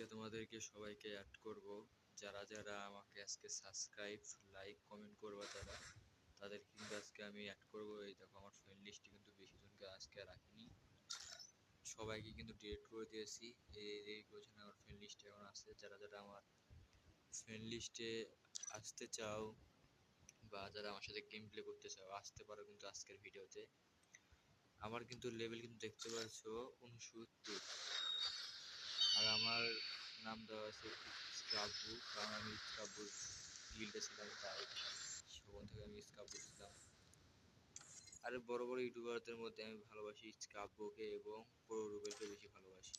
আজকে তোমাদেরকে সবাইকে অ্যাড করব। যারা যারা আমাকে আজকে সাবস্ক্রাইব লাইক কমেন্ট করবা যারা তাদের কিন্তু আজকে আমি অ্যাড করব। এই দেখো আমার ফ্রেন্ড লিস্টে কিন্তু বেশি জনকে আজকে রাখিনি, সবাইকে কিন্তু ডিলিট করে দিয়েছি। এই কজন আমার ফ্রেন্ড লিস্টে এখন আছে। যারা যারা আমার ফ্রেন্ড লিস্টে আসতে চাও বা যারা আমার সাথে গেম প্লে করতে চাও আসতে পারো কিন্তু আজকের ভিডিওতে। আমার কিন্তু লেভেল কিন্তু দেখতে পাচ্ছ 69, আর আমার নাম দেওয়া আছে স্ক্রাববু, কারণ আমি স্ক্রাববুর গিল্ডে ছিলাম, তাই সেখান থেকে আমি স্ক্রাববু ছিলাম। আর বড় বড় ইউটিউবারদের মধ্যে আমি ভালোবাসি স্ক্রাববুকে এবং প্রো রুবেলকে বেশি ভালোবাসি।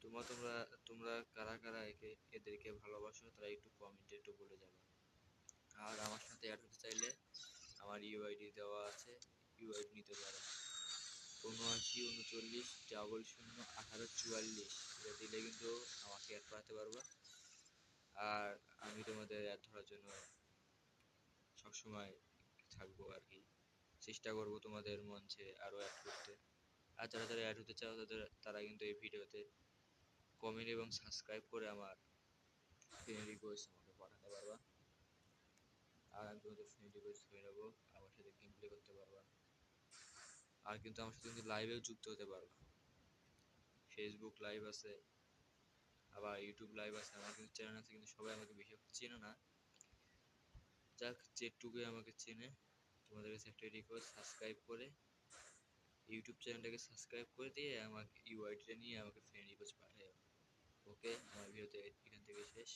তোমরা তোমরা কারা কারা এদেরকে ভালোবাসো তারা একটু কমেন্টে একটু বলে যাবে। আর আমার সাথে অ্যাড হতে চাইলে আমার ইউআইডি দেওয়া আছে, ইউআইডি নিতে পারো ৭৯ ৩৯ ০০ ১৮ ৪৪। এটা দিলে কিন্তু আমাকে অ্যাড করাতে পারবা। আর আমি তোমাদের অ্যাড ধরার জন্য সবসময় থাকবো আর কি, চেষ্টা করবো তোমাদের মঞ্চে আরও অ্যাড করতে। আর যারা যারা অ্যাড হতে চাও তারা কিন্তু এই ভিডিওতে কমেন্ট এবং সাবস্ক্রাইব করে আমার ফ্রেন্ড রিকোয়েস্ট আমাকে পাঠাতে পারবা। আর আমি তোমাদের ফ্রেন্ড রিকোয়েস্ট হয়ে নেবো, আমার সাথে গেম প্লে করতে পারবা। আর কিন্তু আমার সাথে কিন্তু লাইভেও যুক্ত হতে পারবা। ফেসবুক লাইভ আছে, আবার ইউটিউব লাইভ আছে, আমার কিন্তু চ্যানেল আছে, কিন্তু সবাই আমাকে বেশি চেনে না। যাক, যেটুকুই আমাকে চেনে তোমাদের কাছে একটা রিকোয়েস্ট, সাবস্ক্রাইব করে ইউটিউব চ্যানেলটাকে সাবস্ক্রাইব করে দিয়ে আমাকে ইউআইডিটা নিয়ে আমাকে ফ্রেন্ড রিকোয়েস্ট পাঠাও। ওকে, আমার ভিডিওতে এখান থেকে শেষ।